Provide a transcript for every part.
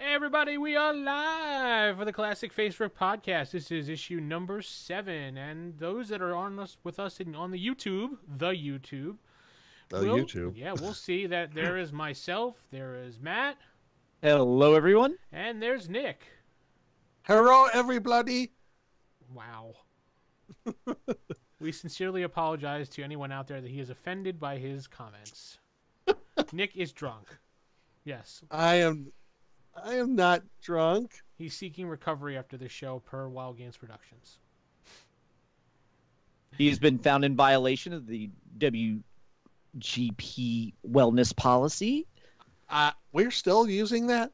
Hey everybody, we are live for the Classic FASERIP podcast. This is issue number 7, and those that are on us with us on the YouTube, we'll see that there is myself, there is Matt. Hello, everyone. And there's Nick. Hello, everybody. Wow. We sincerely apologize to anyone out there that he is offended by his comments. Nick is drunk. Yes. I am not drunk. He's seeking recovery after the show per Wild Games Productions. He's been found in violation of the WGP wellness policy. We're still using that?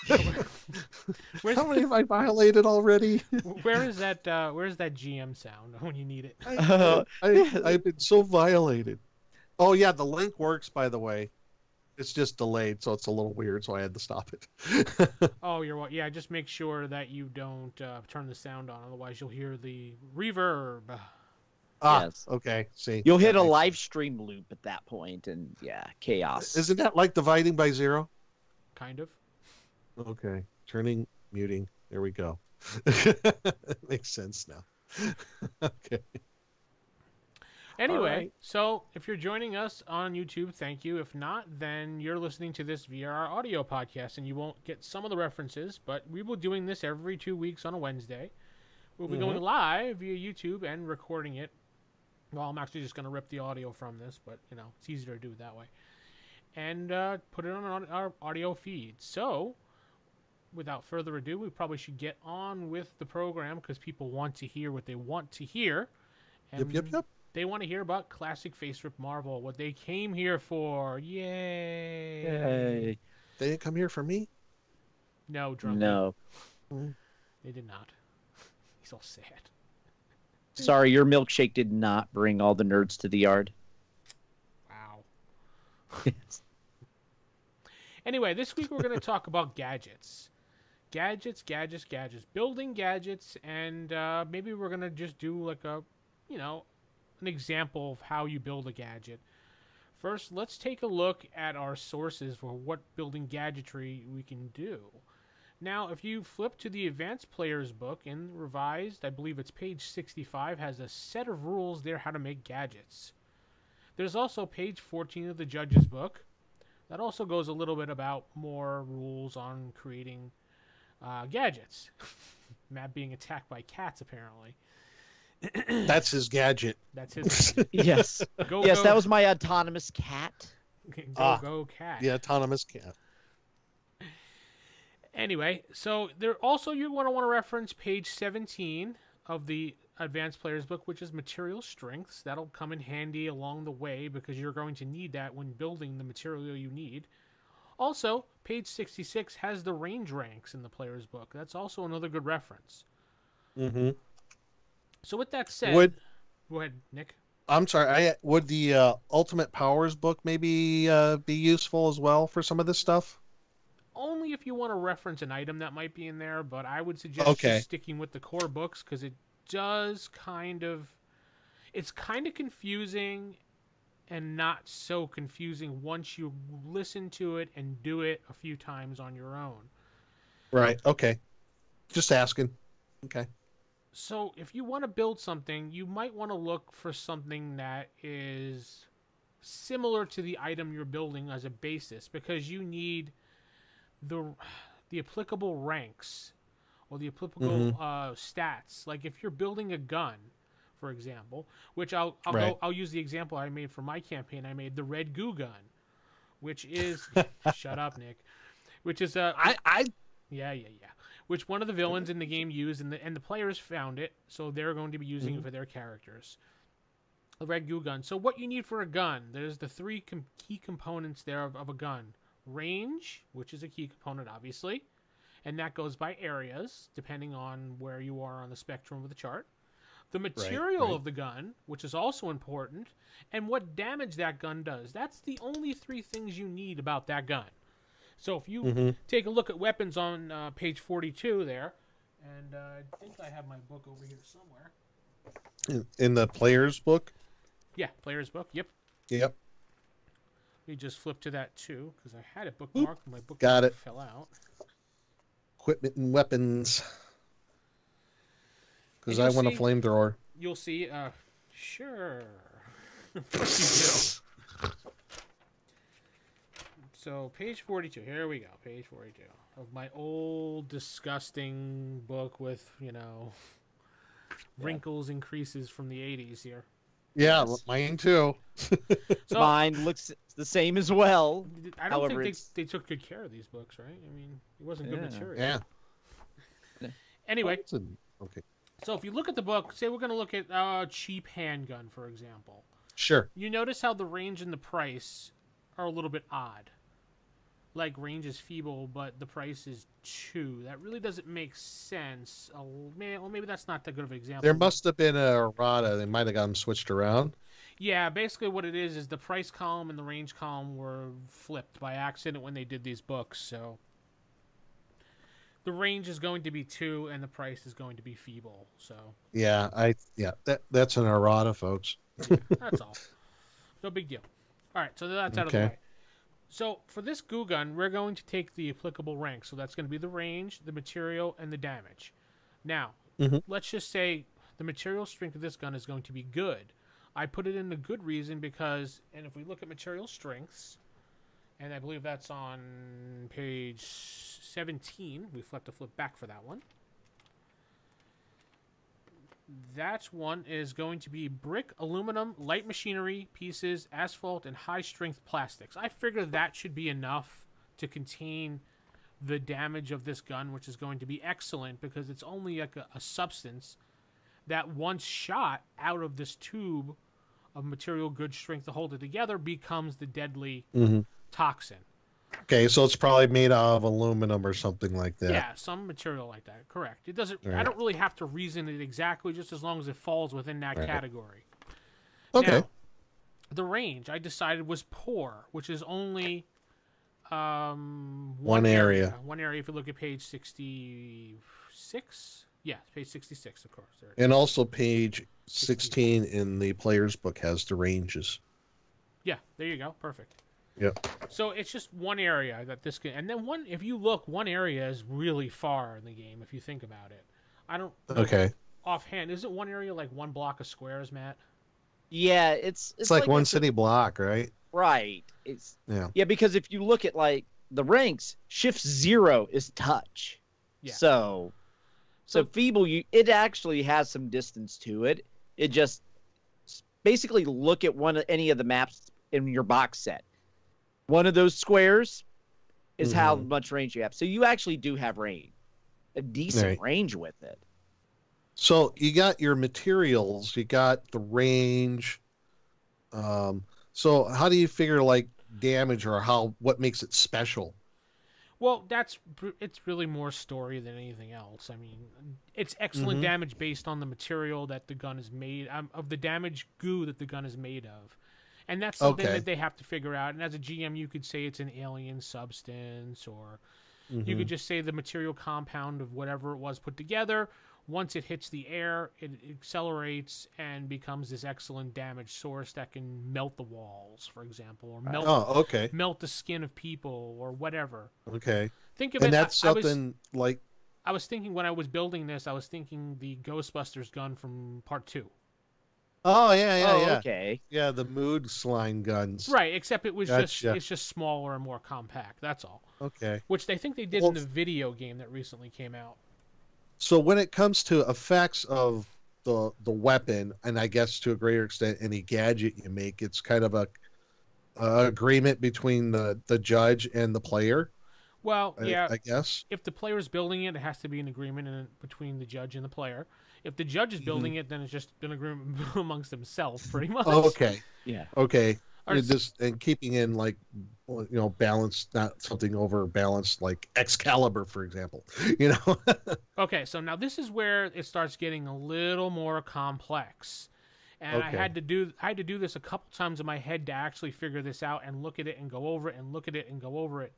How many have I violated already? Where's that GM sound when you need it? I've been so violated. Oh, yeah, the link works, by the way. It's just delayed, so it's a little weird, so I had to stop it. Oh, yeah, just make sure that you don't turn the sound on, otherwise you'll hear the reverb. Yes. Okay, see. You'll hit a live stream loop at that point, and yeah, chaos. Isn't that like dividing by zero? Kind of. Okay, turning, muting, there we go. Makes sense now. Okay. Anyway, right. So if you're joining us on YouTube, thank you. If not, then you're listening to this via our audio podcast, and you won't get some of the references, but we will be doing this every 2 weeks on a Wednesday. We'll be going live via YouTube and recording it. Well, I'm actually just going to rip the audio from this, but, it's easier to do it that way. And put it on our audio feed. So, without further ado, we probably should get on with the program because people want to hear what they want to hear. And Yep. They want to hear about Classic FASERIP Marvel, what they came here for. Yay! Yay. They didn't come here for me? No, drunk. No. They did not. He's all sad. Sorry, your milkshake did not bring all the nerds to the yard. Wow. Anyway, this week we're going to talk about gadgets. Gadgets. Building gadgets, and maybe we're going to just do like an example of how you build a gadget. First, let's take a look at our sources for what building gadgetry we can do. Now, if you flip to the Advanced Player's Book in Revised, I believe it's page 65, has a set of rules there how to make gadgets. There's also page 14 of the Judge's Book. That also goes a little bit about more rules on creating gadgets. Matt being attacked by cats, apparently. That's his gadget. That's his gadget. Yes. Go, that was my autonomous cat. Go cat. The autonomous cat. Anyway, so there also you want to reference page 17 of the Advanced Player's Book, which is material strengths. That'll come in handy along the way because you're going to need that when building the material you need. Also, page 66 has the range ranks in the Player's Book. That's also another good reference. Mm-hmm. So with that said, go ahead, Nick. I'm sorry. Would the Ultimate Powers book maybe be useful as well for some of this stuff? Only if you want to reference an item that might be in there, but I would suggest just sticking with the core books because it does it's kind of confusing and not so confusing once you listen to it and do it a few times on your own. Right. Okay. Just asking. Okay. So if you want to build something, you might want to look for something that is similar to the item you're building as a basis because you need the applicable ranks or the applicable stats. Like if you're building a gun, for example, which I'll use the example I made for my campaign. I made the red goo gun, which is shut up, Nick. Which is yeah. Which one of the villains in the game used, and the players found it, so they're going to be using it for their characters. The red goo gun. So what you need for a gun, there's the three key components there of a gun. Range, which is a key component, obviously, and that goes by areas, depending on where you are on the spectrum of the chart. The material of the gun, which is also important, and what damage that gun does. That's the only three things you need about that gun. So if you take a look at weapons on page 42 there, and I think I have my book over here somewhere. In the Player's Book? Yeah, Player's Book, yep. Yep. Let me just flip to that too, because I had it bookmarked and my book Got it. fell out. equipment and weapons. Because And I you'll want a see- flamethrower. You'll see. Sure. Of course you do. So, page 42. Here we go. Page 42 of my old, disgusting book with, wrinkles and creases from the 80s here. Yeah, Yes. mine too. So, Mine looks the same as well. I don't However, think it's- they took good care of these books, right? I mean, it wasn't good Yeah. material. Yeah. Anyway, Okay. so if you look at the book, say we're going to look at a cheap handgun, for example. Sure. You notice how the range and the price are a little bit odd. Like, range is feeble, but the price is 2. That really doesn't make sense. Oh, man, well, maybe that's not that good of an example. There must have been a errata. They might have got them switched around. Yeah, basically what it is the price column and the range column were flipped by accident when they did these books, so... The range is going to be 2, and the price is going to be feeble, so... Yeah, that's an errata, folks. That's all. No big deal. All right, so that's out of the Okay. way. So for this goo gun, we're going to take the applicable ranks. So that's going to be the range, the material, and the damage. Now, let's just say the material strength of this gun is going to be good. I put it in the good reason because, and if we look at material strengths, and I believe that's on page 17. We have to flip back for that one. That one is going to be brick, aluminum, light machinery pieces, asphalt, and high-strength plastics. I figure that should be enough to contain the damage of this gun, which is going to be excellent because it's only like a substance that once shot out of this tube of material good strength to hold it together becomes the deadly toxin. Okay, so it's probably made out of aluminum or something like that. Yeah, some material like that. Correct. It doesn't. I Right. don't really have to reason it exactly, just as long as it falls within that Right. category. Okay. Now, the range I decided was poor, which is only one area. One area. If you look at page 66, yeah, page 66, of course. There it is. And also page 16 in the player's book has the ranges. Yeah, there you go. Perfect. Yep. So it's just one area that this can, and then if you look, one area is really far in the game if you think about it. I don't. Okay. Offhand, isn't one area like one block of squares, Matt? Yeah, it's It's like one a- city block, right? Right. Yeah. Yeah, because if you look at like the ranks, shift 0 is touch. Yeah. So feeble, it actually has some distance to it. It just basically look at any of the maps in your box set. One of those squares is how much range you have. So you actually do have range, a decent Right. range with it. So you got your materials, you got the range. So how do you figure like damage or what makes it special? Well, it's really more story than anything else. I mean, it's excellent damage based on the material that the gun is made of, the damage goo that the gun is made of, and that's something Okay. that they have to figure out. And as a GM, you could say it's an alien substance, or you could just say the material compound of whatever it was put together. Once it hits the air, it accelerates and becomes this excellent damage source that can melt the walls, for example, or Oh, okay. melt the skin of people, or whatever. Okay. Think of And it. that's I was something like thinking when I was building this, I was thinking the Ghostbusters gun from Part 2. Oh yeah. Okay. Yeah, the mood slime guns. Right, except it was Gotcha. it's just smaller and more compact. That's all. Okay. Which I think they did in the video game that recently came out. So when it comes to effects of the weapon, and I guess to a greater extent any gadget you make, it's kind of a agreement between the judge and the player. Well, yeah. I guess. If the player is building it, it has to be an agreement between the judge and the player. If the judge is building it, then it's just an agreement amongst themselves, pretty much. Oh, okay. Yeah. Okay. Or And keeping in like balance, not something over balanced like Excalibur, for example. Okay, so now this is where it starts getting a little more complex. And Okay. I had to do this a couple times in my head to actually figure this out and look at it and go over it and look at it and go over it.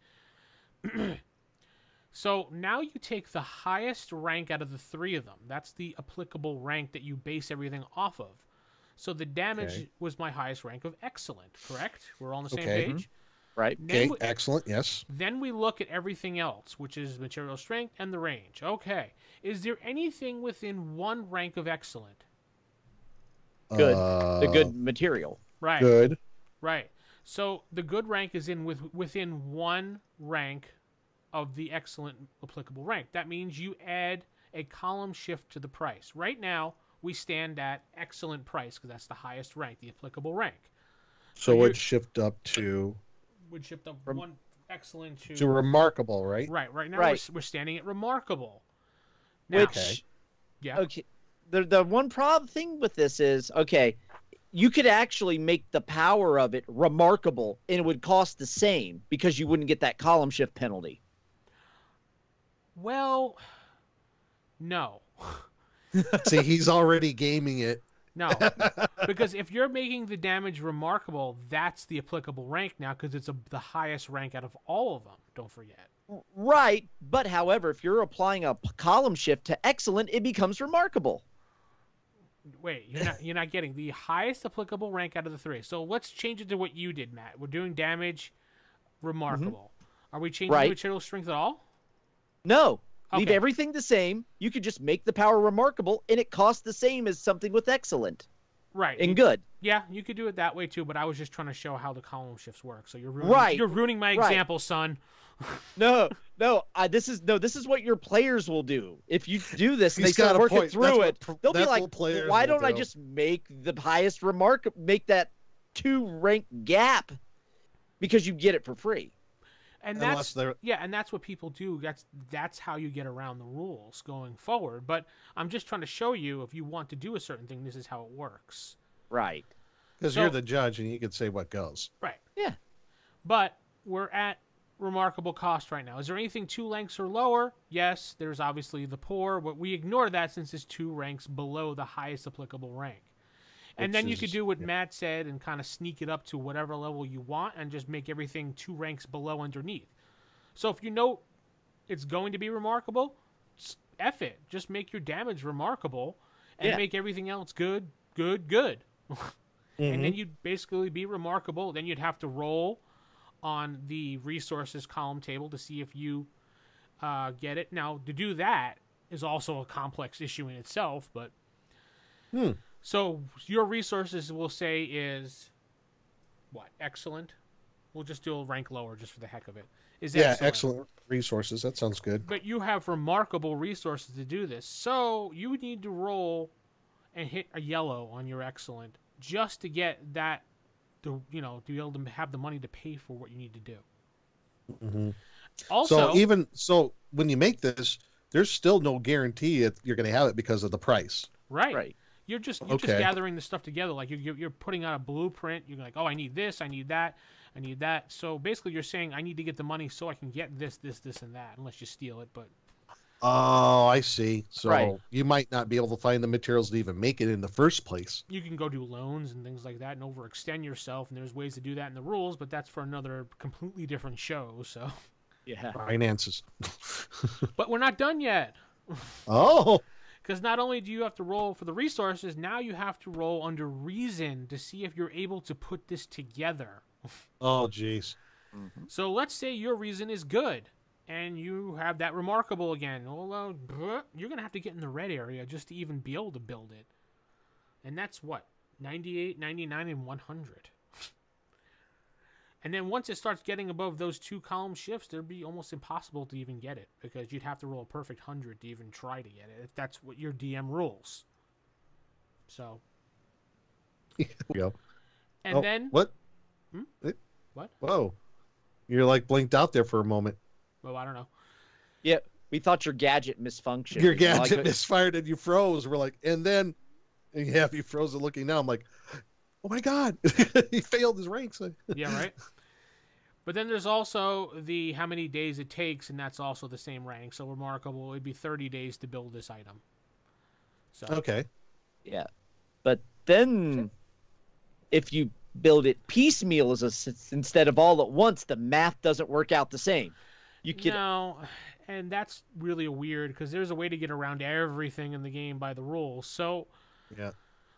So now you take the highest rank out of the 3 of them. That's the applicable rank that you base everything off of. So the damage Okay. was my highest rank of excellent, correct? We're all on the same Okay. page? Right. Okay, excellent. Yes. Then we look at everything else, which is material strength and the range. Okay. Is there anything within one rank of excellent? Good. The good material. Right. Good. Right. So the good rank is within one rank of the excellent applicable rank. That means you add a column shift to the price. Right now, we stand at excellent price because that's the highest rank, the applicable rank. So it would shift up to... Would shift up one excellent to remarkable, right? Right. Right now, we're standing at remarkable. Now, Which... Yeah. Okay. The one problem thing with this is, okay, you could actually make the power of it remarkable, and it would cost the same because you wouldn't get that column shift penalty. Well, no. See, he's already gaming it. No, because if you're making the damage remarkable, that's the applicable rank now because it's the highest rank out of all of them. Don't forget. Right, but however, if you're applying a column shift to excellent, it becomes remarkable. Wait, you're not getting the highest applicable rank out of the three. So let's change it to what you did, Matt. We're doing damage remarkable. Are we changing material strength at all? No. Leave Okay. everything the same. You could just make the power remarkable, and it costs the same as something with excellent. Right. And good. Yeah, you could do it that way too, but I was just trying to show how the column shifts work. So you're ruining my example, son. No. This is what your players will do. If you do this and He's they start got a working point. through it, they'll be that's like, what players why will don't I do. just make the highest remark, make that 2 rank gap? Because you get it for free. And that's and that's what people do. That's how you get around the rules going forward. But I'm just trying to show you, if you want to do a certain thing, this is how it works. Right. Because you're the judge and you can say what goes. Right. Yeah. But we're at remarkable cost right now. Is there anything 2 ranks or lower? Yes, there's obviously the poor, but we ignore that since it's 2 ranks below the highest applicable rank. And then you could do what Matt said and kind of sneak it up to whatever level you want and just make everything 2 ranks below underneath. So if you know it's going to be remarkable, F it. Just make your damage remarkable and make everything else good. And then you'd basically be remarkable. Then you'd have to roll on the resources column table to see if you get it. Now, to do that is also a complex issue in itself, but... So your resources will say is what? Excellent. We'll just do a rank lower just for the heck of it. Is excellent resources. That sounds good. But you have remarkable resources to do this. So you would need to roll and hit a yellow on your excellent just to get that to be able to have the money to pay for what you need to do. Also, so when you make this, there's still no guarantee that you're going to have it because of the price. Right. You're just gathering the stuff together. Like you're putting out a blueprint. You're like, oh, I need this, I need that, I need that. So basically, you're saying I need to get the money so I can get this, and that. Unless you steal it, but. Oh, I see. So you might not be able to find the materials to even make it in the first place. You can go do loans and things like that and overextend yourself, and there's ways to do that in the rules, but that's for another completely different show. So. Yeah. Finances. But we're not done yet. Oh. Because not only do you have to roll for the resources, now you have to roll under reason to see if you're able to put this together. Oh, jeez. So let's say your reason is good, and you have that remarkable again. Well, you're going to have to get in the red area just to even be able to build it. And that's what? 98, 99, and 100. And then once it starts getting above those 2 column shifts, it'd be almost impossible to even get it because you'd have to roll a perfect 100 to even try to get it if that's what your DM rules. So. Go. And then. What? What? Whoa. You're like blinked out there for a moment. Oh, I don't know. Yeah, we thought your gadget misfunctioned. Your gadget misfired and you froze. We're like, and you froze it looking down. I'm like, oh my God, he failed his ranks. Yeah, right. But then there's also the how many days it takes, and that's also the same rank. So remarkable, it'd be 30 days to build this item. So okay. Yeah, but then if you build it piecemeal instead of all at once, the math doesn't work out the same. No, and that's really weird because there's a way to get around everything in the game by the rules. So yeah.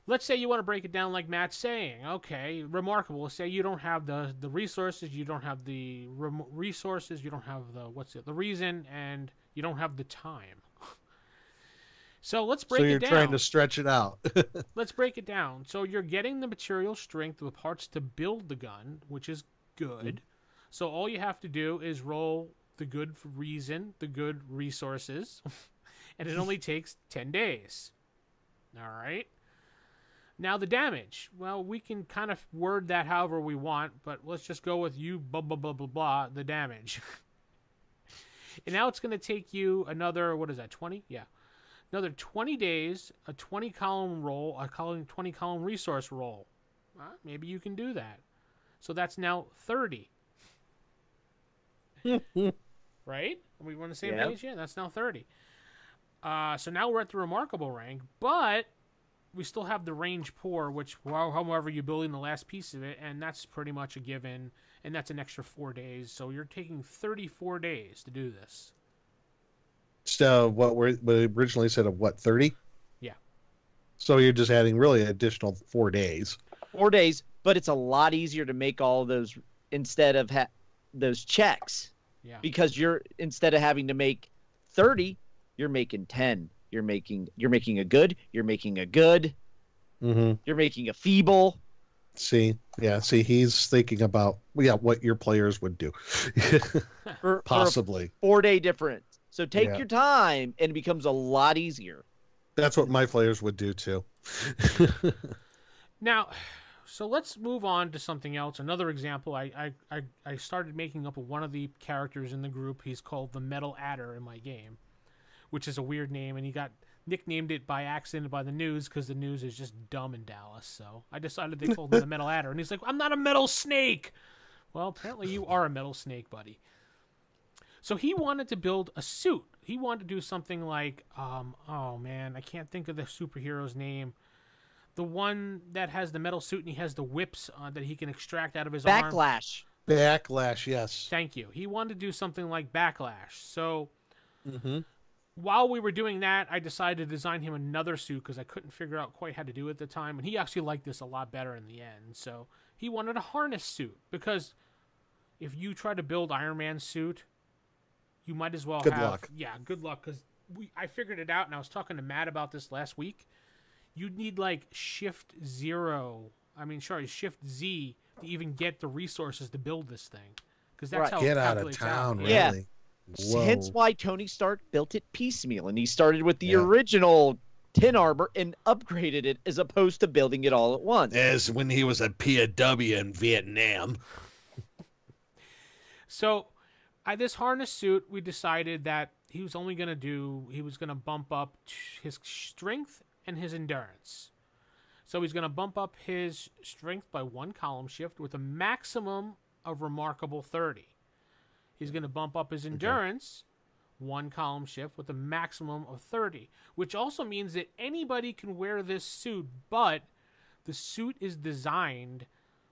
let's say you want to break it down like Matt's saying. Okay, remarkable. Say you don't have the resources, you don't have the resources, you don't have the reason, and you don't have the time. So let's break it down. So you're trying to stretch it out. Let's break it down. So you're getting the material strength with parts to build the gun, which is good. So all you have to do is roll the good reason, the good resources, and it only takes 10 days. All right. Now the damage. Well, we can kind of word that however we want, but let's just go with you blah, blah, blah, blah, blah, the damage. And now it's going to take you another, 20? Yeah. Another 20 days, a 20-column roll, a 20-column resource roll. Maybe you can do that. So that's now 30. Right? Are we on the same page? Yeah, that's now 30. So now we're at the remarkable rank, but we still have the range poor, which, however, you're building the last piece of it, and that's pretty much a given, and that's an extra 4 days. So you're taking 34 days to do this. So what we originally said of 30? Yeah. So you're just adding really an additional 4 days. 4 days, but it's a lot easier to make all those instead of those checks. Yeah. Because instead of having to make 30, you're making 10. You're making a good. You're making a good. Mm-hmm. You're making a feeble. See, he's thinking about what your players would do. Possibly. For a 4-day difference. So take your time, and it becomes a lot easier. That's what my players would do too. Now, so let's move on to something else. Another example, I started making up one of the characters in the group. He's called the Metal Adder in my game, which is a weird name, and he got nicknamed it by accident by the news because the news is just dumb in Dallas. So I decided they called him the Metal Adder, and he's like, I'm not a metal snake. Well, apparently you are a metal snake, buddy. So he wanted to build a suit. He wanted to do something like, oh man, I can't think of the superhero's name. The one that has the metal suit and he has the whips that he can extract out of his arm. Backlash, yes. Thank you. He wanted to do something like Backlash. So while we were doing that, I decided to design him another suit because I couldn't figure out quite how to do it at the time. And he actually liked this a lot better in the end. So he wanted a harness suit because if you try to build Iron Man's suit, you might as well good luck. Yeah, good luck, because I figured it out, and I was talking to Matt about this last week. You'd need, like, Shift Z to even get the resources to build this thing. Because that's how get it out of calculates town, out. really. Yeah. Whoa. Hence why Tony Stark built it piecemeal, and he started with the original tin armor and upgraded it as opposed to building it all at once. As when he was a POW in Vietnam. So, this harness suit, we decided that he was going to bump up his strength and his endurance. So he's going to bump up his strength by 1 column shift with a maximum of remarkable 30. He's going to bump up his endurance 1 column shift with a maximum of 30, which also means that anybody can wear this suit, but the suit is designed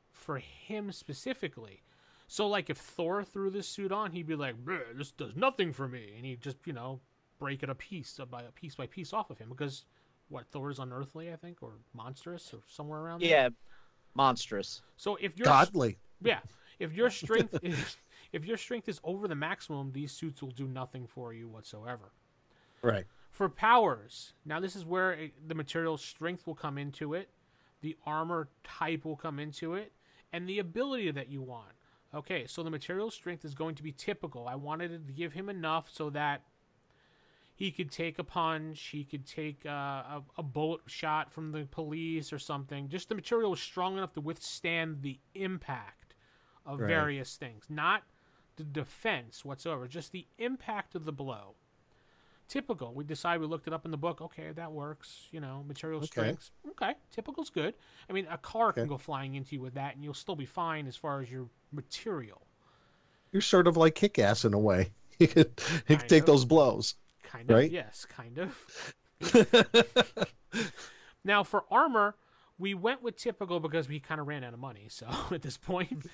for him specifically. So, like, if Thor threw this suit on, he'd be like, this does nothing for me. And he'd just, break it piece by piece off of him. Because, Thor's unearthly, I think, or monstrous, or somewhere around there? Yeah, monstrous. So, if you're... Godly. Yeah. If your strength is over the maximum, these suits will do nothing for you whatsoever. Right. For powers, now this is where the material strength will come into it, the armor type will come into it, and the ability that you want. Okay, so the material strength is going to be typical. I wanted to give him enough so that he could take a punch, he could take a bullet shot from the police or something. Just the material was strong enough to withstand the impact of various things. Not the defense whatsoever, just the impact of the blow. Typical. We looked it up in the book. Okay, that works. Material strengths. Okay, typical's good. I mean, a car can go flying into you with that, and you'll still be fine as far as your material. You're sort of like Kick-Ass in a way. He could take those blows. Kind of, right? Yes, kind of. Now, for armor, we went with typical because we kind of ran out of money. So, at this point,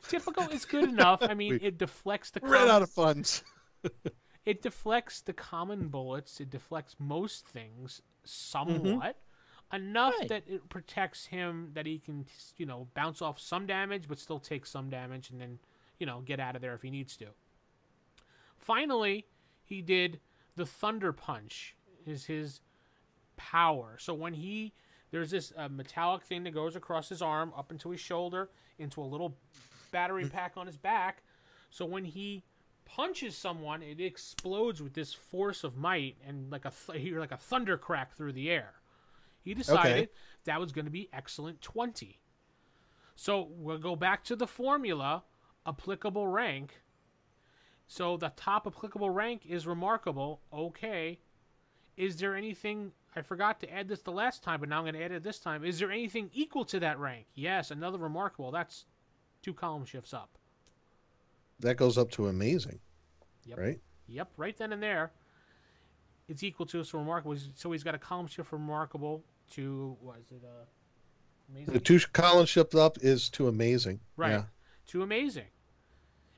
typical is good enough. I mean, it deflects the... Ran out of funds. It deflects the common bullets. It deflects most things somewhat. enough Right. that it protects him, that he can, bounce off some damage, but still take some damage, and then, get out of there if he needs to. Finally, he did the Thunderpunch, is his power. So when there's this metallic thing that goes across his arm, up into his shoulder, into a little battery pack on his back. So when he punches someone, it explodes with this force of might, and you hear like a thunder crack through the air. He decided that was going to be excellent 20. So we'll go back to the formula, applicable rank. So the top applicable rank is remarkable. Okay. Is there anything, I forgot to add this the last time, but now I'm going to add it this time. Is there anything equal to that rank? Yes, another remarkable. That's 2 column shifts up. That goes up to amazing. Yep. Right? Yep, right then and there. It's equal to, so remarkable. So he's got a column shift from remarkable to, what is it, amazing? The 2 column shift up is to amazing. Right. Yeah. To amazing.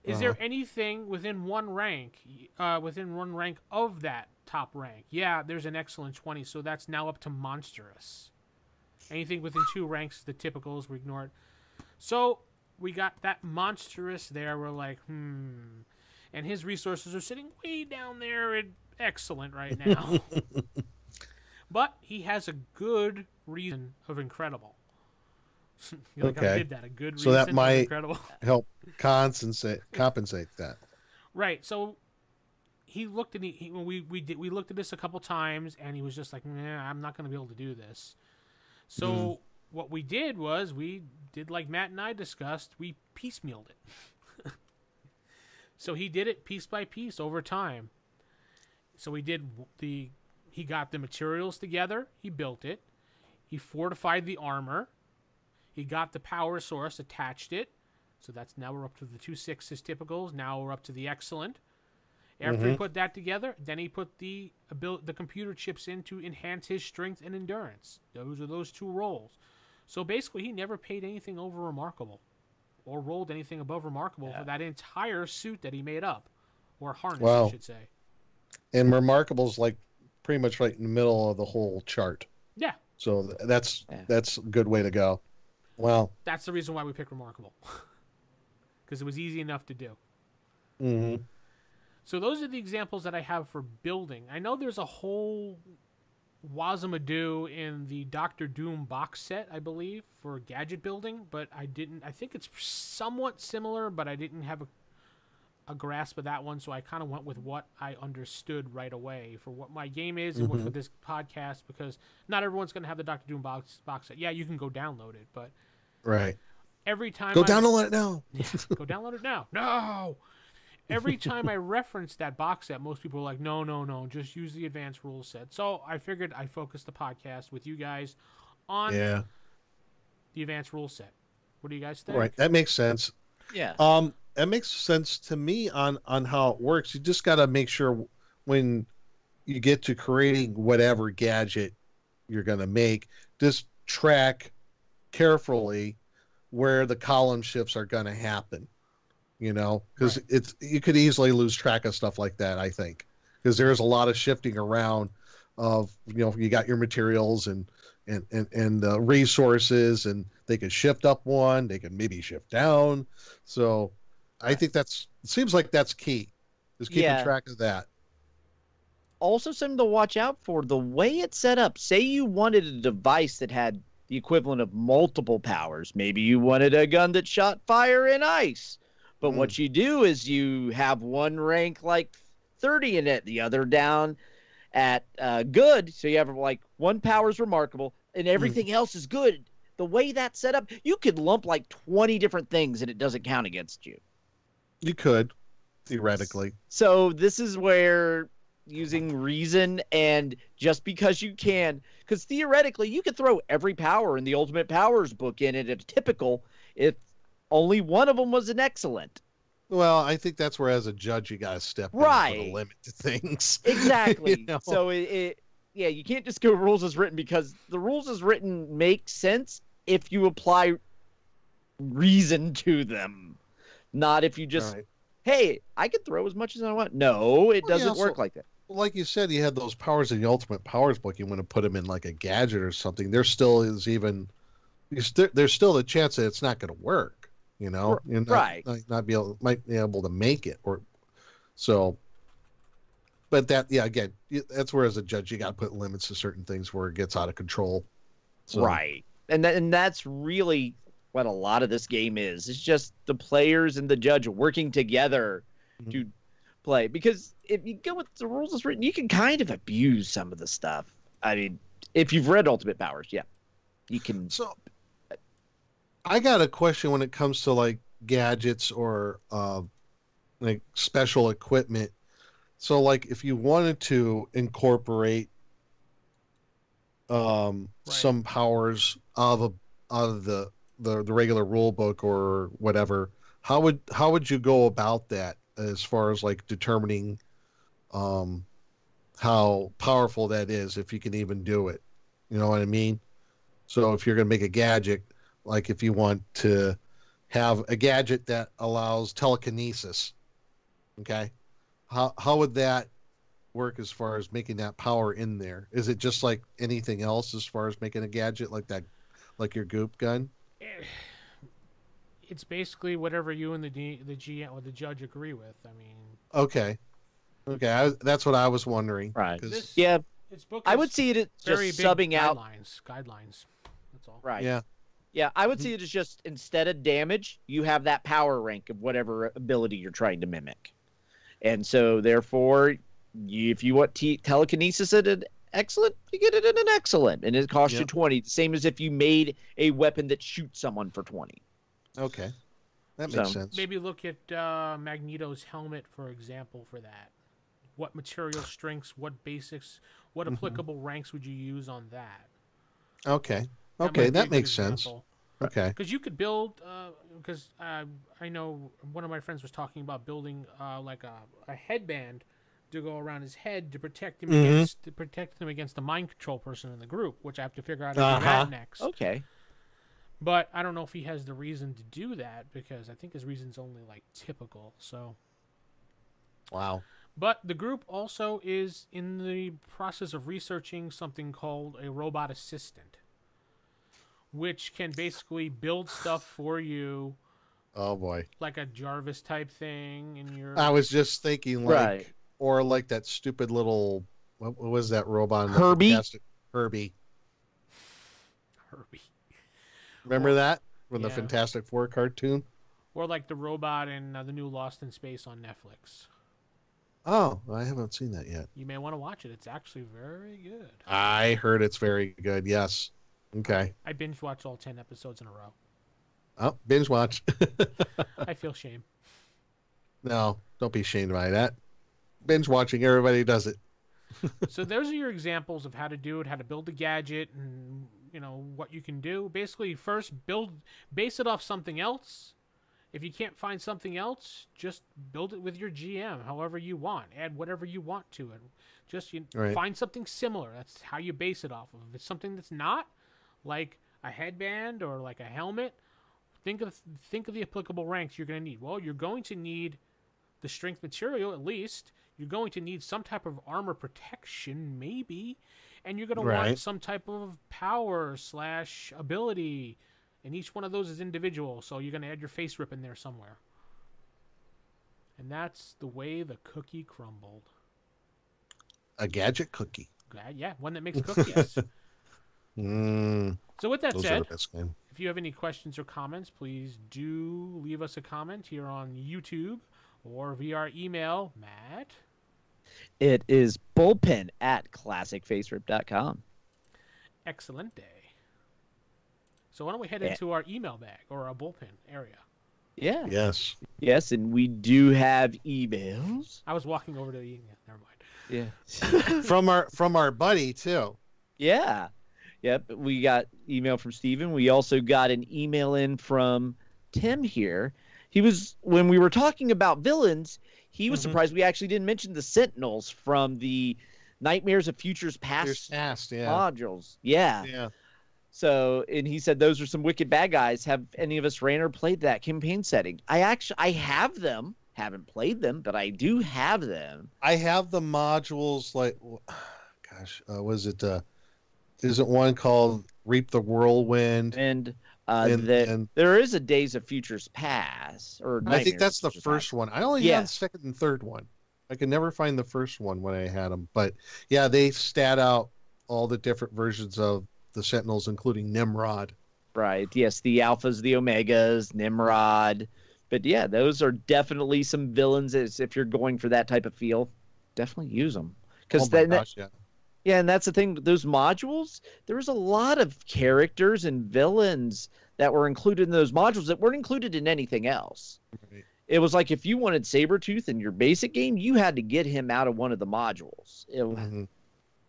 Is there anything within one rank of that top rank? Yeah, there's an excellent 20, so that's now up to monstrous. Anything within 2 ranks is the typicals, we ignore it. So we got that monstrous there. We're like, and his resources are sitting way down there at excellent right now. But he has a good reason of incredible. I did that. A good reason so that might of incredible. help compensate that. Right. So he looked at we looked at this a couple times, and he was just like, I'm not going to be able to do this. So what we did was we did like Matt and I discussed. We piecemealed it. So he did it piece by piece over time. So he got the materials together. He built it. He fortified the armor. He got the power source, attached it. So now we're up to the 2 6s typicals. Now we're up to the excellent. After he put that together, then he put the computer chips in to enhance his strength and endurance. Those are those 2 rolls. So basically, he never paid anything over remarkable, or rolled anything above remarkable for that entire suit that he made up, or harness, I should say. And remarkable's like pretty much right in the middle of the whole chart. Yeah. So that's a good way to go. Well, that's the reason why we picked remarkable, because it was easy enough to do. Mm-hmm. So those are the examples that I have for building. I know there's a whole Wazamadoo in the Doctor Doom box set, I believe, for gadget building, but I think it's somewhat similar, but I didn't have a grasp of that one, so I kind of went with what I understood right away for what my game is and what for this podcast, because not everyone's going to have the Doctor Doom box set. Yeah, you can go download it, but right. Every time download it now. Yeah, go download it now. No. Every time I reference that box set, most people are like, no, just use the advanced rules set. So I figured I'd focus the podcast with you guys on the advanced rules set. What do you guys think? Right, that makes sense. Yeah. That makes sense to me on how it works. You just got to make sure when you get to creating whatever gadget you're going to make, just track carefully where the column shifts are going to happen. Because you could easily lose track of stuff like that, I think, because there's a lot of shifting around of, you got your materials and resources, and they could shift up one, they could maybe shift down. So I think it seems like that's key, is keeping track of that. Also something to watch out for, the way it's set up. Say you wanted a device that had the equivalent of multiple powers. Maybe you wanted a gun that shot fire and ice. But what you do is you have one rank like 30 in it, the other down at good. So you have like one power's remarkable and everything else is good. The way that's set up, you could lump like 20 different things and it doesn't count against you. You could, theoretically. So this is where using reason, and just because you can, because theoretically you could throw every power in the Ultimate Powers book in it at a typical if only one of them was an excellent. Well, I think that's where, as a judge, you got to step in and put a limit to things. Exactly. So you can't just go rules as written, because the rules as written make sense if you apply reason to them, not if you just, hey, I can throw as much as I want. No, it doesn't work like that. like you said, you had those powers in the Ultimate Powers book. You want to put them in like a gadget or something. There still is there's still the chance that it's not going to work. You know, you're might be able to make it or so. But again, that's where as a judge you got to put limits to certain things where it gets out of control. So. Right, and that's really what a lot of this game is. It's just the players and the judge working together to play. Because if you go with the rules as written, you can kind of abuse some of the stuff. I mean, if you've read Ultimate Powers, yeah, you can. So, I got a question when it comes to like gadgets or like special equipment. So, like, if you wanted to incorporate some powers out of the regular rule book or whatever, how would you go about that as far as like determining how powerful that is, if you can even do it? You know what I mean? So if you're going to make a gadget, like if you want to have a gadget that allows telekinesis, okay, how would that work as far as making that power in there? Is it just like anything else as far as making a gadget like that, like your goop gun? It's basically whatever you and the GM or the judge agree with. I mean, okay, that's what I was wondering. Right. This book I would see it as very just big subbing out guidelines. That's all. Right. Yeah. Yeah, I would see it as just instead of damage, you have that power rank of whatever ability you're trying to mimic. And so, therefore, if you want telekinesis at an excellent, you get it at an excellent. And it costs you 20. The same as if you made a weapon that shoots someone for 20. Okay. That makes sense. Maybe look at Magneto's helmet, for example, for that. What material strengths, what basics, what applicable ranks would you use on that? Okay. Okay, that makes sense. Okay. Because you could build, because I know one of my friends was talking about building like a headband to go around his head to protect him against the mind control person in the group, which I have to figure out how to do that next. Okay. But I don't know if he has the reason to do that, because I think his reason's only like typical. So. Wow. But the group also is in the process of researching something called a robot assistant, which can basically build stuff for you. Oh boy. Like a Jarvis type thing in your. I was just thinking like, or like that stupid little, what was that robot? Herbie. Herbie. Herbie. Remember that from the Fantastic Four cartoon? Or like the robot in the new Lost in Space on Netflix. Oh, I haven't seen that yet. You may want to watch it. It's actually very good. I heard it's very good. Yes. Okay. I binge watched all 10 episodes in a row. Oh, binge watch. I feel shame. No, don't be shamed by that. Binge watching, everybody does it. So those are your examples of how to do it, how to build a gadget, and what you can do. Basically, first base it off something else. If you can't find something else, just build it with your GM, however you want. Add whatever you want to it. Just find something similar. That's how you base it off of. If it's something that's not, like a headband or like a helmet, think of the applicable ranks you're going to need. Well, you're going to need the strength material, at least. You're going to need some type of armor protection, maybe. And you're going to want some type of power / ability. And each one of those is individual, so you're going to add your face rip in there somewhere. And that's the way the cookie crumbled. A gadget cookie. Yeah, one that makes cookies. So with that said, if you have any questions or comments, please do leave us a comment here on YouTube or via our email, Matt. It is bullpen@classicfacerip.com. Excellent day. So why don't we head into our email bag or our bullpen area? Yeah. Yes. Yes, and we do have emails. I was walking over to the email. Never mind. Yeah. from our buddy too. Yeah. Yep. We got email from Steven. We also got an email in from Tim here. When we were talking about villains, he was surprised we actually didn't mention the Sentinels from the Nightmares of Futures Past modules. Yeah. Yeah. So, and he said those are some wicked bad guys. Have any of us ran or played that campaign setting? I have them. Haven't played them, but I do have them. I have the modules like, gosh, was it? Isn't one called Reap the Whirlwind? And And there is a Days of Futures Past, or I think Nightmares that's of the Futures first Past. one. I only had the second and third one. I could never find the first one when I had them. But yeah, they stat out all the different versions of the Sentinels, including Nimrod. Right. Yes, the Alphas, the Omegas, Nimrod. But yeah, those are definitely some villains. If you're going for that type of feel, definitely use them. Because yeah, and that's the thing. Those modules, there was a lot of characters and villains that were included in those modules that weren't included in anything else. Right. It was like if you wanted Sabretooth in your basic game, you had to get him out of one of the modules.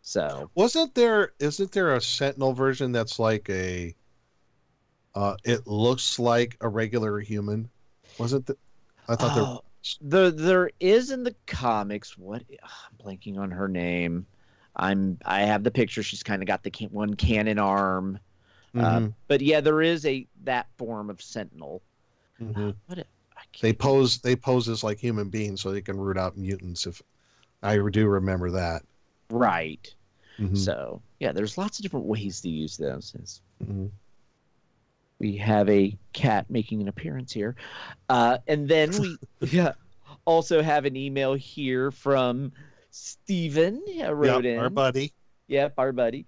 So isn't there a Sentinel version that's like a it looks like a regular human? Wasn't that? I thought there is in the comics. What I'm blanking on her name. I have the picture. She's kind of got the one cannon arm. But yeah, there is that form of Sentinel. They pose as like human beings, so they can root out mutants. If I do remember that. Right. So yeah, there's lots of different ways to use those. We have a cat making an appearance here. And then we also have an email here from Steven. Wrote in. Our buddy. Yep, our buddy.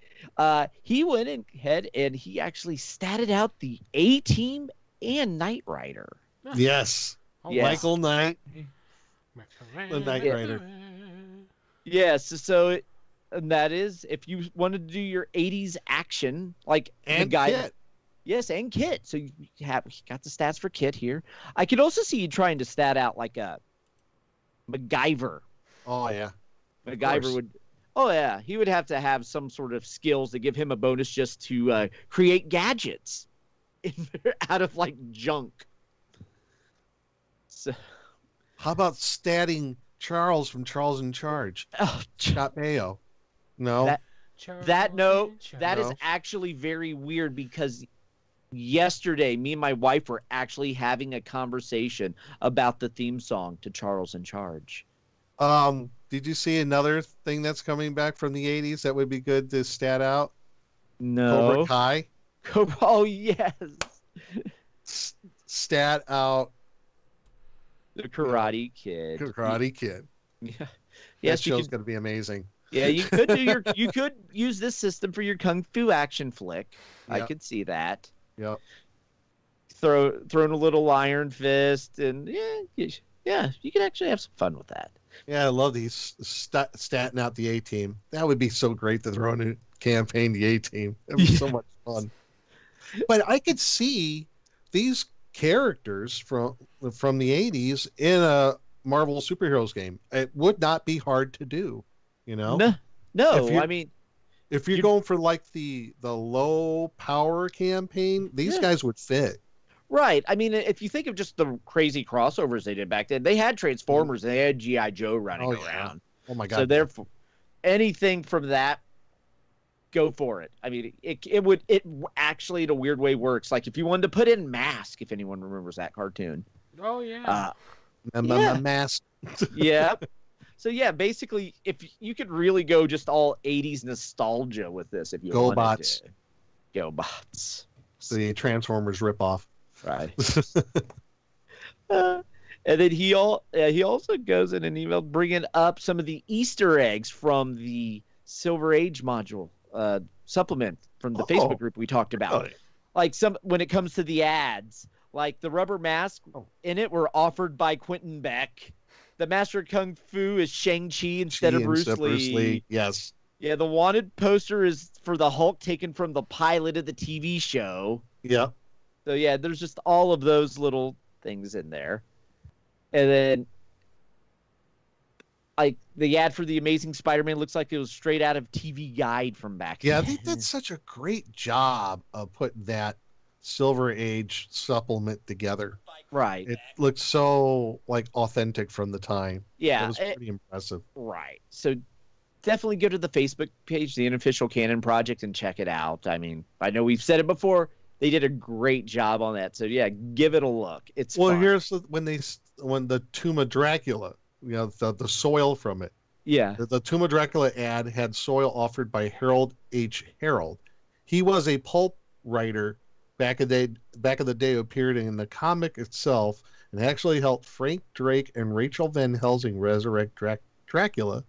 He went ahead and he actually statted out the A-Team and Knight Rider. Yes. Michael Knight. The Knight Rider. Yes, so and that is, if you wanted to do your 80s action, like and the guy. Kit. Yes, and Kit. So you got the stats for Kit here. I could also see you trying to stat out like a MacGyver. Oh, yeah. MacGyver would. Oh, yeah. He would have to have some sort of skills to give him a bonus just to create gadgets out of like junk. So, how about statting Charles from Charles in Charge? Oh, Scott Mayo. No. That is actually very weird because yesterday me and my wife were actually having a conversation about the theme song to Charles in Charge. Did you see another thing that's coming back from the 80s that would be good to stat out? No. Cobra Kai. Oh, yes. Stat out the Karate Kid. Karate Kid. Yeah. That show's going to be amazing. Yeah, you could use this system for your kung fu action flick. Yep. I could see that. Yep. Thrown a little iron fist, and you could actually have some fun with that. Yeah, I love these statting out the A-Team. That would be so great to throw in a campaign, the A-Team. It would be so much fun. But I could see these characters from the 80s in a Marvel superheroes game. It would not be hard to do, you know? No, I mean, if you're going for like the low power campaign, these guys would fit. Right. I mean, if you think of just the crazy crossovers they did back then, they had Transformers and they had G.I. Joe running around. Oh my God. So therefore, anything from that, go for it. I mean, it actually in a weird way works. Like if you wanted to put in Mask, if anyone remembers that cartoon. Oh yeah. Mask. Yeah. So yeah, basically, if you could really go just all 80s nostalgia with this, if you wanted to. GoBots. The Transformers ripoff. Right. And then he also goes in an email bringing up some of the Easter eggs from the Silver Age module supplement from the Facebook group we talked about. Really? Like when it comes to the ads, like the rubber mask in it were offered by Quentin Beck. The Master of Kung Fu is Shang-Chi instead of Bruce Lee. Yes. Yeah, the wanted poster is for the Hulk taken from the pilot of the TV show. Yeah. So yeah, there's just all of those little things in there. And then like the ad for the Amazing Spider-Man looks like it was straight out of TV Guide from back then. They did such a great job of putting that Silver Age supplement together. Right. It looked so like authentic from the time. Yeah. It was pretty impressive. Right. So definitely go to the Facebook page, the Unofficial Canon Project, and check it out. I mean, I know we've said it before. They did a great job on that. So yeah, give it a look. It's fun. Here's when they when the Tomb of Dracula, the soil from it. Yeah. The Tomb of Dracula ad had soil offered by Harold H. Harold. He was a pulp writer back in the day, appeared in the comic itself, and actually helped Frank Drake and Rachel Van Helsing resurrect Dracula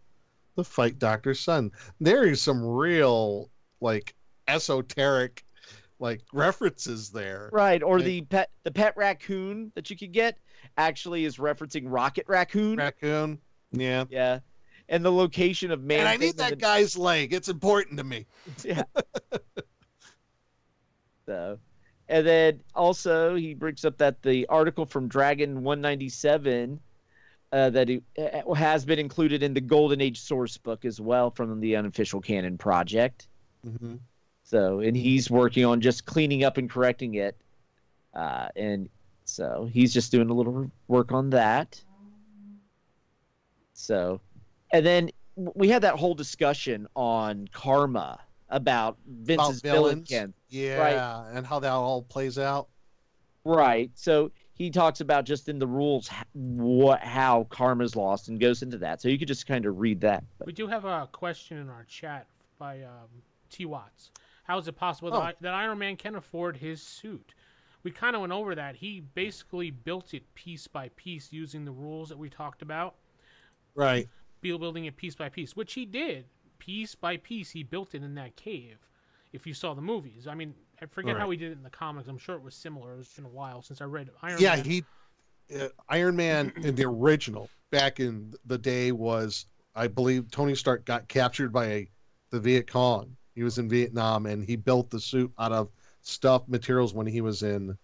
to fight Dr. Sun. There is some real esoteric references there. Right, or the pet raccoon that you could get actually is referencing Rocket Raccoon. Raccoon, yeah. Yeah. And the location of Man. And I need that guy's leg. It's important to me. Yeah. So, and then also he brings up that the article from Dragon 197 that has been included in the Golden Age source book as well from the Unofficial Canon Project. Mm-hmm. So, and he's working on just cleaning up and correcting it. And so he's just doing a little work on that. So, and then we had that whole discussion on Karma about Vince's villains. Yeah, right? And how that all plays out. Right. So he talks about just in the rules how Karma's lost and goes into that. So you could just kind of read that. We do have a question in our chat by T. Watts. How is it possible that Iron Man can afford his suit? We kind of went over that. He basically built it piece by piece using the rules that we talked about. Right. Building it piece by piece, which he did. Piece by piece, he built it in that cave. If you saw the movies. I mean, I forget how he did it in the comics. I'm sure it was similar. It's been a while since I read Iron Man. Yeah, Iron Man in the original, back in the day, was, I believe, Tony Stark got captured by the Viet Cong. He was in Vietnam, and he built the suit out of stuff, materials when he was in,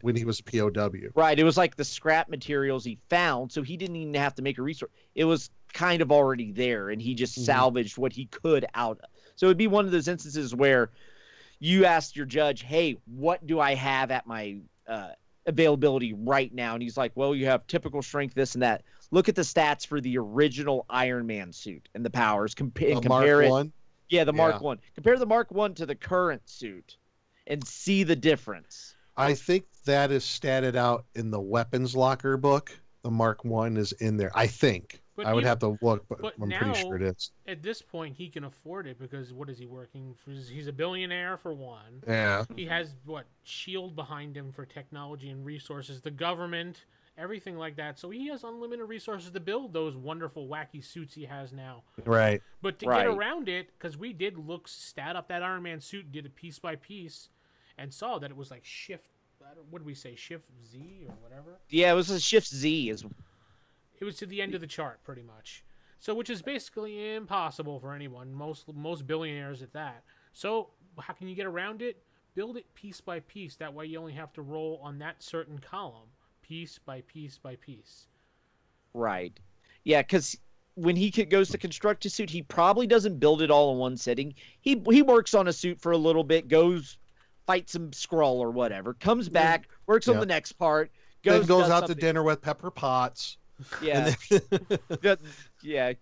when he was a POW. Right. It was like the scrap materials he found, so he didn't even have to make a resource. It was kind of already there, and he just salvaged what he could out of. So it'd be one of those instances where you asked your judge, hey, what do I have at my availability right now? And he's like, well, you have typical strength, this and that. Look at the stats for the original Iron Man suit and the powers. Compare Mark it. 1? Yeah, the Mark 1. Compare the Mark 1 to the current suit and see the difference. I think that is statted out in the weapons locker book. The Mark 1 is in there, I think. But I would have to look, but I'm now, pretty sure it is. At this point, he can afford it because what is he working for? He's a billionaire for one. Yeah. He has, S.H.I.E.L.D. behind him for technology and resources, the government, everything like that. So he has unlimited resources to build those wonderful, wacky suits he has now. Right. But to get around it, because we did stat up that Iron Man suit, did it piece by piece, and saw that it was like what did we say, Shift Z or whatever? Yeah, it was a Shift Z. It was to the end of the chart, pretty much. So, which is basically impossible for anyone, most billionaires at that. So, how can you get around it? Build it piece by piece. That way you only have to roll on that certain column, piece by piece by piece. Right. Yeah, because when he goes to construct a suit, he probably doesn't build it all in one sitting. He works on a suit for a little bit, goes fight some Skrull or whatever, comes back, works on the next part, goes out to dinner with Pepper Potts. Yeah.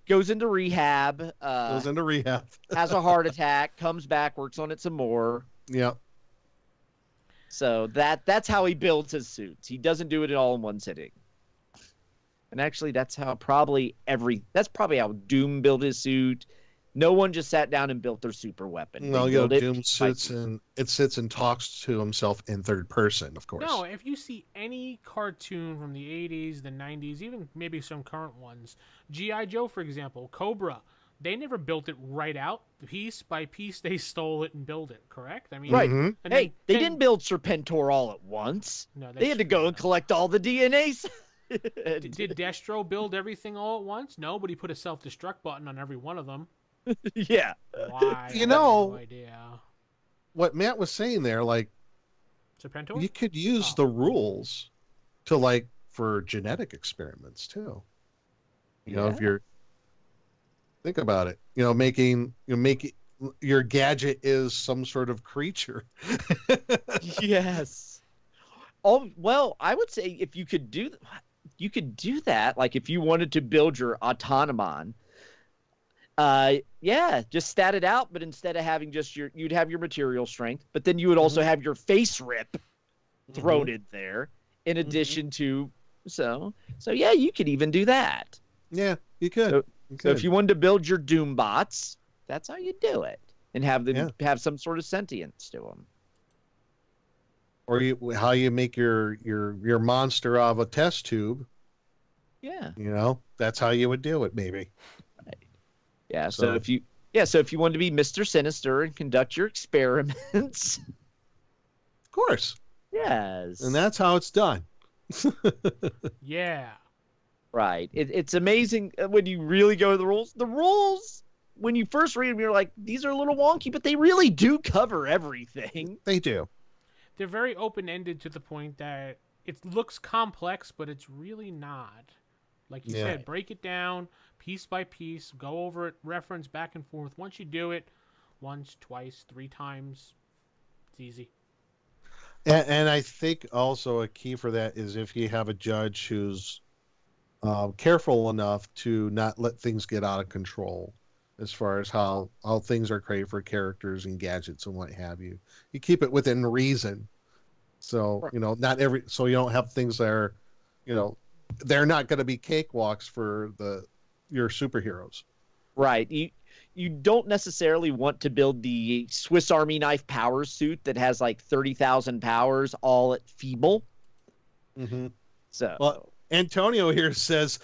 Goes into rehab. Has a heart attack, comes back, works on it some more. Yep. So that's how he builds his suits. He doesn't do it all in one sitting. And actually, that's probably how Doom built his suit. No one just sat down and built their super weapon. No, Doom sits and talks to himself in third person, of course. No, if you see any cartoon from the 80s, the 90s, even maybe some current ones, G.I. Joe, for example, Cobra, they never built it right out. Piece by piece, they stole it and built it, correct? I mean, right. They didn't build Serpentor all at once. No, they had to go and collect all the DNAs. Did Destro build everything all at once? No, but he put a self-destruct button on every one of them. Yeah. Why? No idea. What Matt was saying there, Serpentor? You could use the rules to for genetic experiments too. If you're think about it, making your gadget is some sort of creature. Yes. Oh, well, I would say if you could do that, like if you wanted to build your Autonomon, just stat it out, but instead of having just you'd have your material strength, but then you would also have your face rip thrown in there, in addition to So yeah, you could even do that. Yeah, you could. So if you wanted to build your Doom bots, that's how you do it, and have them have some sort of sentience to them. Or how you make your monster of a test tube. Yeah. That's how you would do it, maybe. Right. Yeah. So if you wanted to be Mr. Sinister and conduct your experiments. Of course. Yes. And that's how it's done. Yeah. Right. It's amazing when you really go to the rules. The rules, when you first read them, you're like, these are a little wonky, but they really do cover everything. They do. They're very open-ended to the point that it looks complex, but it's really not. Like you said, break it down piece by piece, go over it, reference back and forth. Once you do it once, twice, 3 times, it's easy. And I think also a key for that is if you have a judge who's careful enough to not let things get out of control as far as how things are created for characters and gadgets and what have you. You keep it within reason. So, so you don't have things that are, they're not going to be cakewalks for your superheroes. Right. You don't necessarily want to build the Swiss Army knife power suit that has like 30,000 powers all at feeble. Mm-hmm. So, well, Antonio here says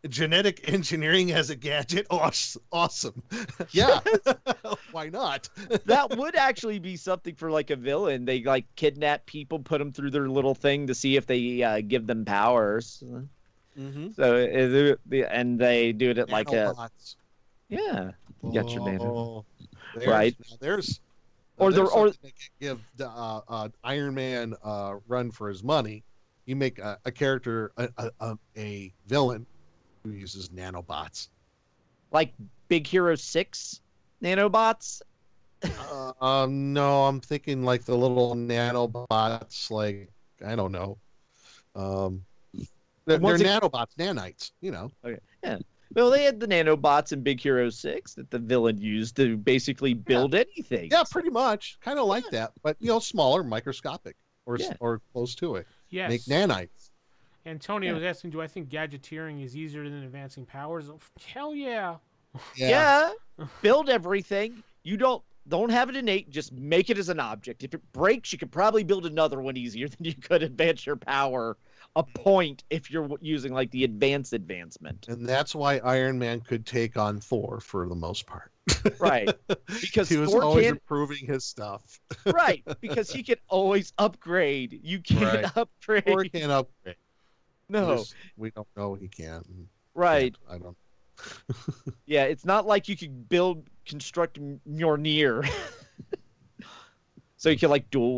genetic engineering as a gadget. Awesome. Yeah. Why not? That would actually be something for like a villain. They like kidnap people, put them through their little thing to see if they give them powers. Mm-hmm. So and they do it at like Nanobots. Yeah. You got your nano. Right. There's or they could give the Iron Man run for his money. You make a character a villain who uses nanobots, like Big Hero 6 nanobots. No, I'm thinking like the little nanobots. Like I don't know. They're nanobots, nanites. Okay. Yeah. Well, they had the nanobots in Big Hero 6 that the villain used to basically build anything. Yeah, pretty much. Kind of like that, but smaller, microscopic, or close to it. Yes. Make nanites. Antonio was asking, do I think gadgeteering is easier than advancing powers? Hell yeah. Yeah. Build everything. You don't have it innate, just make it as an object. If it breaks, you could probably build another one easier than you could advance your power a point if you're using like the advancement. And that's why Iron Man could take on Thor for the most part. Right. Because he was Thor always improving his stuff. Right. Because he can always upgrade. You can't upgrade. Thor can't upgrade. No. We don't know he can. Right. I don't. Yeah, it's not like you could construct Mjolnir. So you can like dual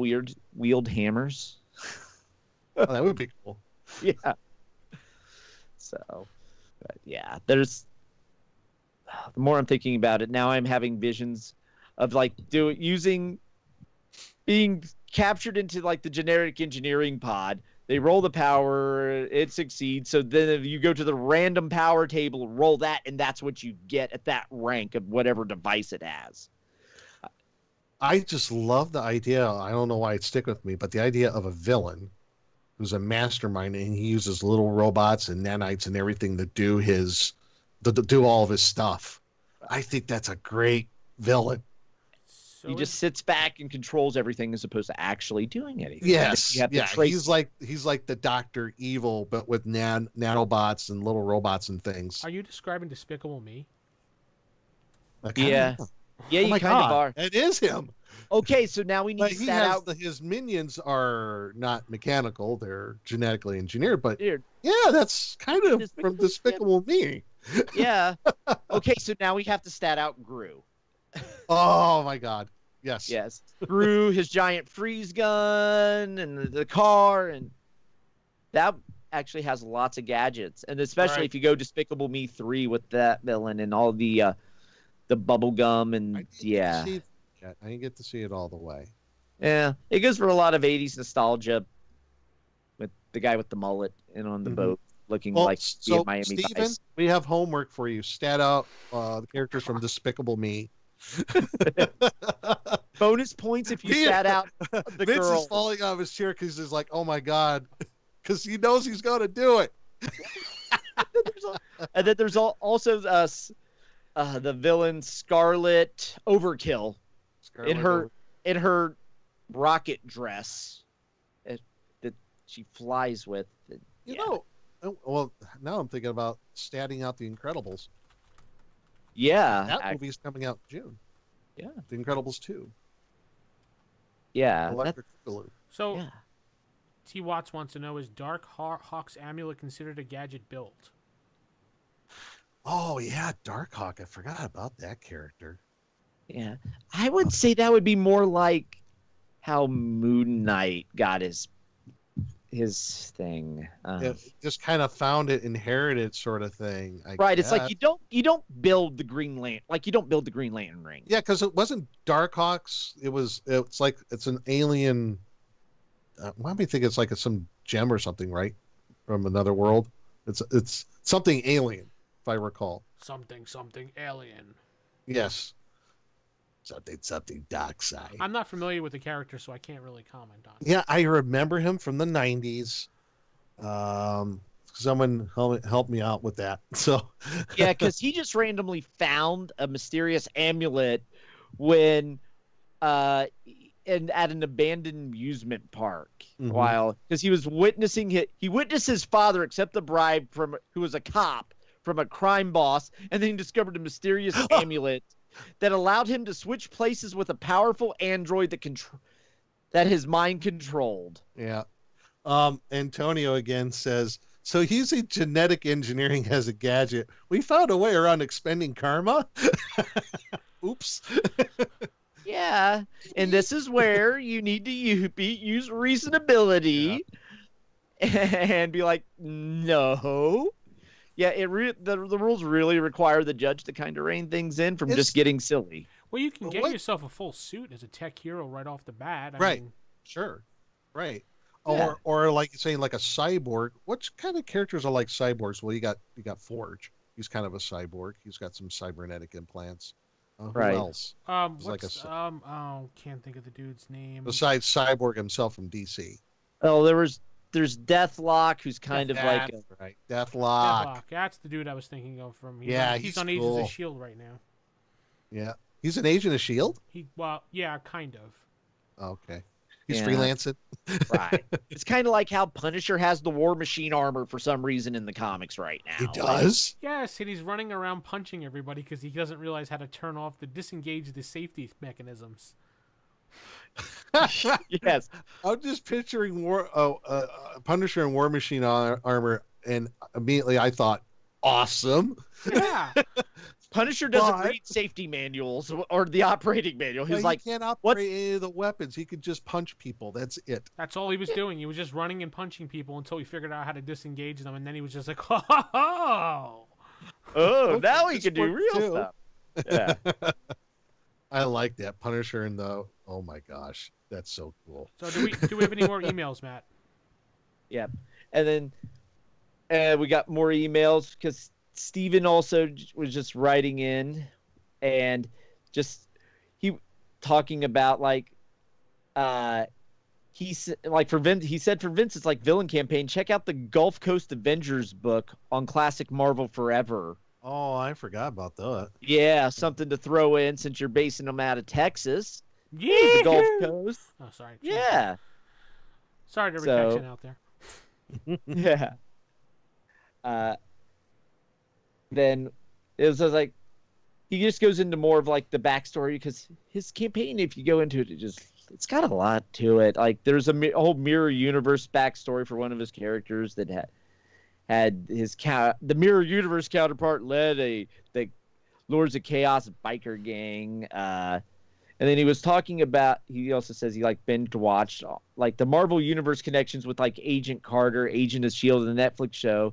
wield hammers. Oh, that would be cool. Yeah. So, but yeah, there's. The more I'm thinking about it, now I'm having visions of like being captured into like the genetic engineering pod. They roll the power, it succeeds. So then if you go to the random power table, roll that, and that's what you get at that rank of whatever device it has. I just love the idea. I don't know why it stick with me, but the idea of a villain who's a mastermind and he uses little robots and nanites and everything to do all of his stuff. I think that's a great villain. He just sits back and controls everything as opposed to actually doing anything. Yes, he's like the Dr. Evil, but with nanobots and little robots and things. Are you describing Despicable Me? Yeah, you kind of are. It is him. Okay, so now we need to stat out. His minions are not mechanical; they're genetically engineered. But Weird. Yeah, that's kind of from Despicable Me. Yeah. Okay, so now we have to stat out Gru. Oh my God. Yes. Gru, his giant freeze gun, and the car, and that actually has lots of gadgets. And especially if you go Despicable Me 3 with that villain and all the bubble gum and I didn't get to see it all the way. Yeah, it goes for a lot of 80s nostalgia with the guy with the mullet and on the boat looking like Miami Steven, Vice. We have homework for you. Stat out the characters from Despicable Me. Bonus points if you sat out the Vince girl. is falling out of his chair because he's like, "Oh my God, because he knows he's going to do it. And then there's also the villain Scarlet Overkill in her rocket dress that she flies with. You know, well, now I'm thinking about statting out The Incredibles. Yeah. That movie's coming out in June. Yeah. The Incredibles 2. Yeah. Electric Boogaloo. So, T. Watts wants to know, is Dark Hawk's amulet considered a gadget build? Oh, yeah, Darkhawk. I forgot about that character. Yeah. I would say that would be more like how Moon Knight got his thing. Just kind of found it, inherited sort of thing. Right. It's like you don't build the Green Lantern. Like you don't build the Green Lantern ring. Yeah, because it wasn't Darkhawk's. It's like it's an alien. Why do you think it's like some gem or something, right? From another world. It's something alien, if I recall. Something alien. Yes. Something dark side. I'm not familiar with the character, so I can't really comment on it. Yeah, I remember him from the 90s. Someone help me out with that. So yeah, because he just randomly found a mysterious amulet when at an abandoned amusement park because he was witnessing it. He witnessed his father accept a bribe who was a cop from a crime boss, and then he discovered a mysterious amulet that allowed him to switch places with a powerful android that his mind controlled. Yeah. Antonio again says, so using genetic engineering as a gadget, we found a way around expending karma? Oops. Yeah. And this is where you need to use reasonability and be like, no. Yeah, the rules really require the judge to kind of rein things in from just getting silly. Well, you can get yourself a full suit as a tech hero right off the bat. I mean, sure. Right. Yeah. Or like you're saying, like a cyborg. What kind of characters are like cyborgs? Well, you got Forge. He's kind of a cyborg. He's got some cybernetic implants. Who else? Can't think of the dude's name. Besides Cyborg himself from DC. Oh, there's Deathlok, who's kind of like right. Deathlok. That's the dude I was thinking of from. He's on Agents of Shield right now. Yeah, he's an Agent of Shield. Kind of. Okay, he's freelancing. Right. It's kind of like how Punisher has the War Machine armor for some reason in the comics right now. He does. Yes, and he's running around punching everybody because he doesn't realize how to disengage the safety mechanisms. Yes, I'm just picturing Punisher and War Machine armor, and immediately I thought, awesome. Yeah. Punisher doesn't read safety manuals or the operating manual. He's like, he can't operate any of the weapons. He could just punch people. That's it. That's all he was doing. He was just running and punching people until he figured out how to disengage them, and then he was just like, oh, now he can do real stuff. Yeah. I like that Punisher and oh my gosh, that's so cool. So do we have any more emails, Matt? Yeah, and then we got more emails because Steven also was just writing in and he talking about he said for Vince it's like villain campaign. Check out the Gulf Coast Avengers book on classic Marvel Forever. Oh, I forgot about that. Yeah, something to throw in since you're basing them out of Texas. Yeah, the Gulf Coast. Oh, sorry. Yeah. Sorry to every Texan out there. Yeah. Then it was like he just goes into more of like the backstory because his campaign, if you go into it, it's got a lot to it. Like there's a whole mirror universe backstory for one of his characters that had the mirror universe counterpart led the Lords of Chaos biker gang. And then he was talking about, he also says he binge watched like the Marvel Universe connections with like Agent Carter, Agent of S.H.I.E.L.D., the Netflix show.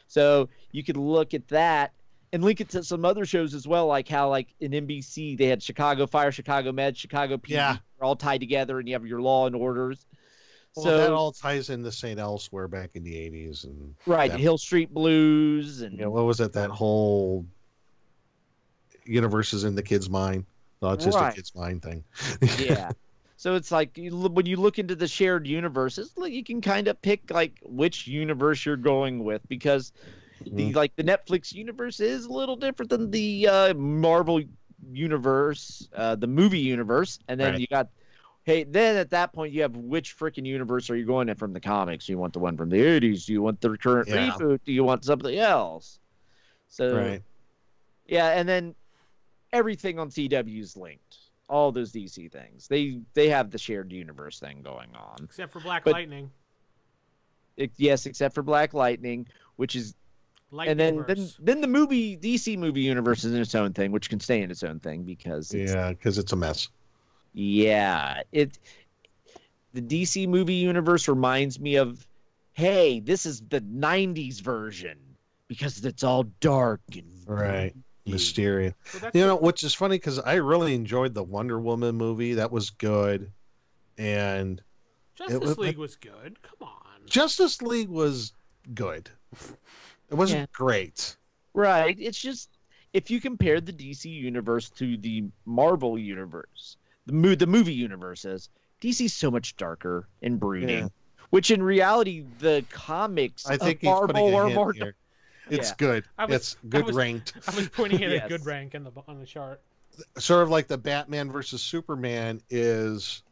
So you could look at that and link it to some other shows as well, like how like in NBC they had Chicago Fire, Chicago Med, Chicago PD, they're all tied together, and you have your Law and Orders. Well, so that all ties into St. Elsewhere back in the 80s. And Hill Street Blues. And what was it? That whole universe is in the kid's mind. No, it's just a kid's mind thing. Yeah. So it's like when you look into the shared universes, you can kind of pick like which universe you're going with, because the Netflix universe is a little different than the Marvel universe, the movie universe, and then you got. Hey, then at that point, you have which freaking universe are you going in from the comics? Do you want the one from the 80s? Do you want the current reboot? Do you want something else? So, yeah, and then everything on CW is linked. All those DC things. They have the shared universe thing going on. Except for Black Lightning. Yes, except for Black Lightning, which is... And then the DC movie universe is in its own thing, which can stay in its own thing because... because it's a mess. Yeah, the DC movie universe reminds me of, hey, this is the 90s version because it's all dark and mysterious. Well, which is funny because I really enjoyed the Wonder Woman movie. That was good, and Justice League was good. Come on, Justice League was good. It wasn't great, right? It's just if you compare the DC universe to the Marvel universe. The movie universes, DC's so much darker and brooding, which in reality the comics I think of Marvel are more. It's good. It's good ranked. I was pointing at a good rank on the chart. Sort of like the Batman versus Superman is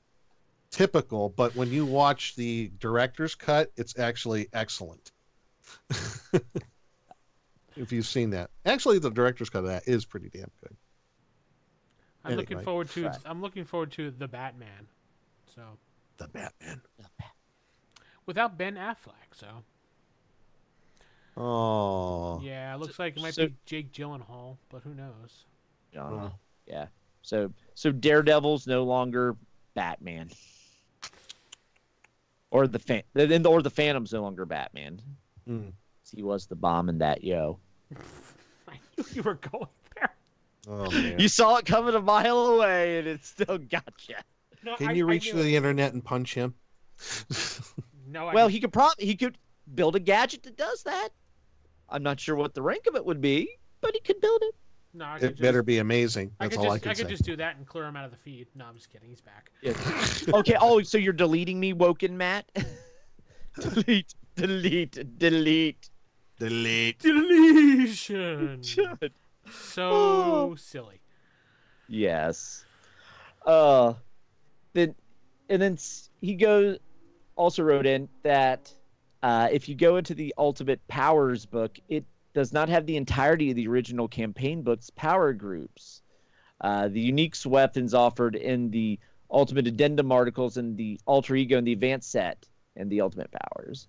typical, but when you watch the director's cut, it's actually excellent. If you've seen that, actually, the director's cut of that is pretty damn good. I'm looking forward to the Batman. So the Batman without Ben Affleck. So yeah, it looks like it might be Jake Gyllenhaal, but who knows? Yeah. So Daredevil's no longer Batman, or the Phantom's no longer Batman. He was the bomb in that I knew you were going there. Oh, man. You saw it coming a mile away, and it still got you. No, Can you reach the internet and punch him? No. Well, he could build a gadget that does that. I'm not sure what the rank of it would be, but he could build it. No, better be amazing. That's all I can say. I could just do that and clear him out of the feed. No, I'm just kidding. He's back. Yeah. Okay. Oh, so you're deleting me, Woken Matt? Delete. Deletion. So silly. Yes. Then he also wrote in that if you go into the Ultimate Powers book, it does not have the entirety of the original campaign book's power groups. The unique weapons offered in the Ultimate Addendum articles and the Alter Ego and the Advanced set and the Ultimate Powers.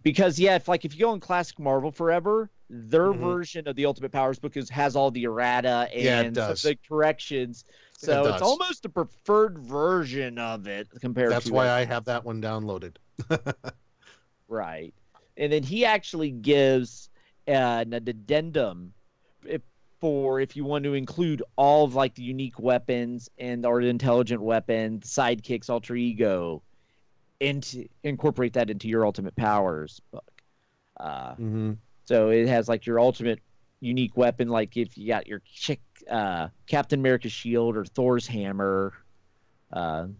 Because if you go in Classic Marvel Forever, their version of the Ultimate Powers book has all the errata and the corrections. So it's almost a preferred version of it compared to... That's why I have that one downloaded. Right. And then he actually gives an addendum for if you want to include all of the unique weapons or the intelligent weapon, sidekicks, alter ego, and incorporate that into your Ultimate Powers book. So it has your ultimate unique weapon, like if you got your Captain America's shield or Thor's hammer, and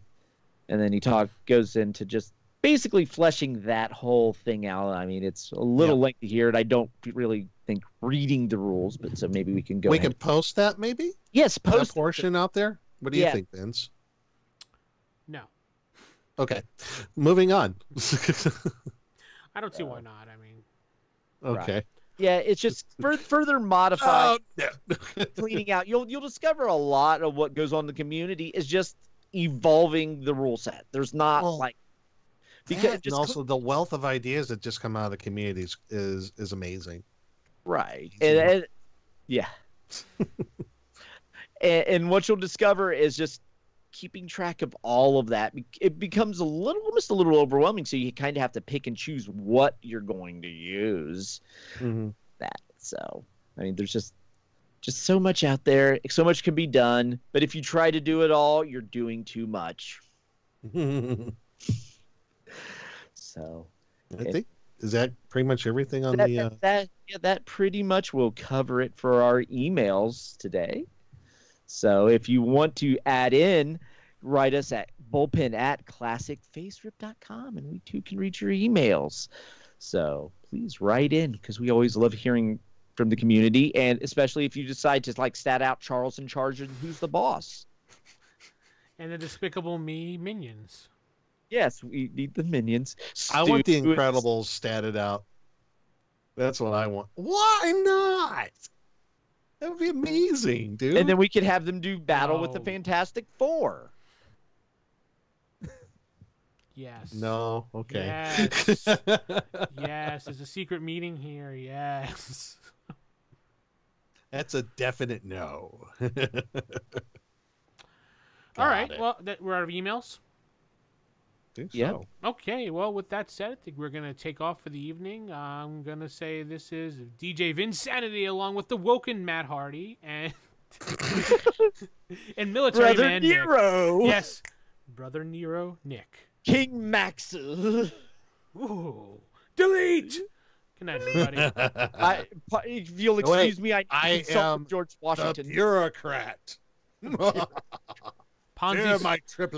then he goes into just basically fleshing that whole thing out. I mean, it's a little lengthy here, and I don't really think reading the rules, but so maybe we can go. We can post that, maybe. Yes, post that portion out there. What do you think, Vince? No. Okay, moving on. I don't see why not. I mean, okay. Right. Yeah, it's just further modified, cleaning out. You'll discover a lot of what goes on in the community is just evolving the rule set. There's not and also the wealth of ideas that just come out of the communities is amazing. Right, and and what you'll discover is just keeping track of all of that. It becomes almost a little overwhelming, so you kind of have to pick and choose what you're going to use. So I mean, there's just so much out there, so much can be done, but if you try to do it all, you're doing too much. So I think is that pretty much everything on that pretty much will cover it for our emails today. So if you want to add in, write us at bullpen@classicfaserip.com, and we too can read your emails. So please write in, because we always love hearing from the community, and especially if you decide to like stat out Charles in charge and who's the boss. And the Despicable Me minions. Yes, we need the minions. I want the Incredibles statted out. That's what I want. Why not? That would be amazing, dude. And then we could have them do battle with the Fantastic Four. Yes. No. Okay. Yes. Yes. There's a secret meeting here. Yes. That's a definite no. All right. Well, we're out of emails. Think Yeah. so. Okay. Well, with that said, I think we're going to take off for the evening. I'm going to say this is DJ Vinsanity along with the Woken Matt Hardy and and Military Brother Man Nero. Nick. Yes. Brother Nero Nick. King Maxu. Ooh. Delete! Good night, everybody. If you'll excuse me, I am George Washington. the bureaucrat. Ponzi They're my triple